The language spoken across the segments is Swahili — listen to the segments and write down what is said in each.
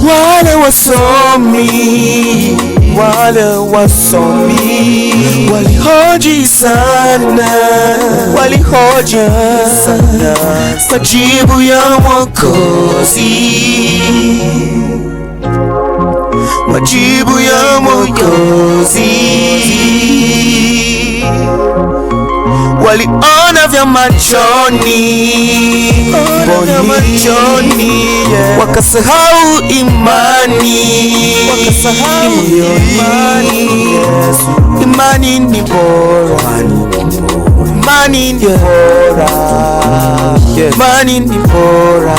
Wale wasomi walihoji sana majibu ya Mwokozi, majibu ya Mwokozi. Waliona vya machoni, wakasahau imani. Imani ni bora, imani ni bora, imani ni bora,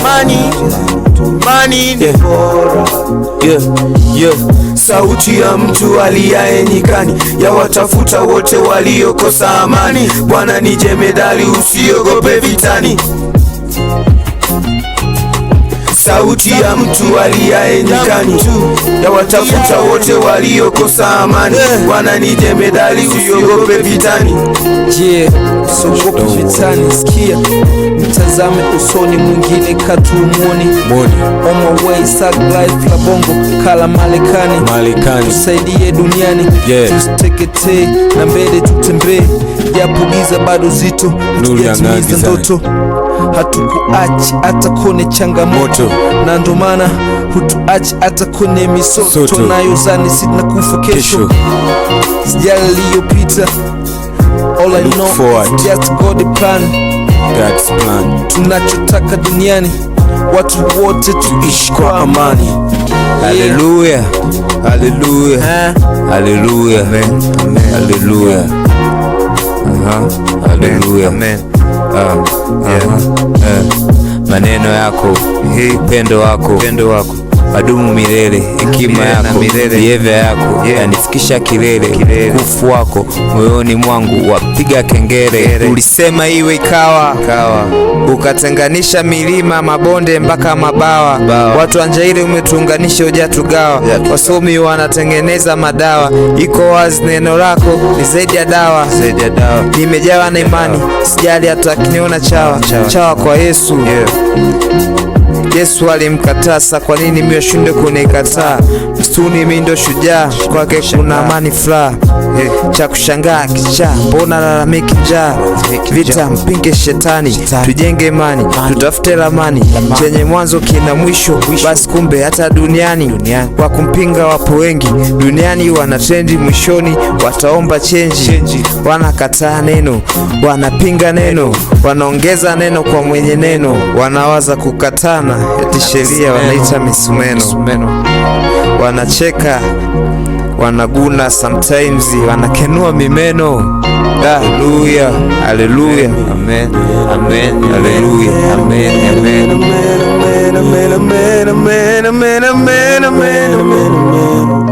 imani ni bora. Sauti ya mtu aliaye nyikani, ya watafuta wote waliokosa amani. Bwana ni jemedali, usiogope vitani. Sauti ya mtu aliaye nyikani, ya watafuta wote waliokosa amani. Bwana ni jemedali, usiogope vitani. Usiogope vitani, sikia mtazame usoni, mwingine katumuoni. On my way, Sag Life la bongo kala Marekani. Tusaidie duniani, tusiteketee na mbele tutembee, japo giza bado zito, hatujatimiza ndoto. Hatukuachi hata kone changamoto, na ndo maana hutuachi hata kone misoto. Nayozani sina kufa kesho, sijali liyopita. All I know is just God's plan. Tunachotaka duniani, watu wote tuishi kwa amani. Hallelujah, hallelujah, hallelujah, hallelujah, hallelujah. Maneno yako, upendo wako madumu milele, hekima yako, vievya yako yanifikisha kilele. Kufu wako moyoni mwangu wapiga kengele. Ulisema iwe ikawa, ukatenganisha milima, mabonde mpaka mabawa. Watu wa Njairi umetuunganisha, hujatugawa. Wasomi wanatengeneza madawa, iko wazi neno lako ni zaidi ya dawa. Nimejawa na imani, sijali hata akiniona chawa kwa Yesu. Yesu alimkatasa, kwa nini mimi shinde kunikataa? Msituni mimi ndo shujaa, kwake kuna amani furaha. Cha kushangaa kichaa, mbona lalamiki njaa? Vita mpinge shetani, tujenge imani, tutafute ramani, chenye mwanzo kina mwisho. Basi kumbe hata duniani kwa kumpinga wapo wengi. Duniani wanatrendi, mwishoni wataomba chenji. Wanakataa neno, wanapinga neno, wanaongeza neno kwa mwenye neno. Wanawaza kukatana, eti sheria wanaita misumeno. Wanacheka, wanaguna, sometimes wanakenua mimeno. Hallelujah, hallelujah, amen, amen, hallelujah, amen, amen, amen, amen, amen, amen, amen, amen, amen, amen.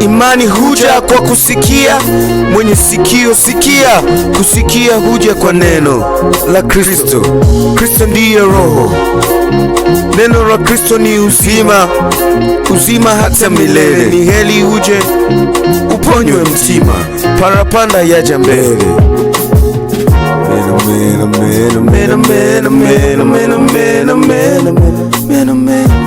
Imani huja kwa kusikia, mwenye sikio sikia. Kusikia huja kwa neno la Kristo. Kristo ndiye roho, neno la Kristo ni uzima, uzima hata milele. Ni heli uje uponywe mtima, parapanda yaja mbele. Amen, amen, amen, amen, amen, amen, amen, amen, amen, amen.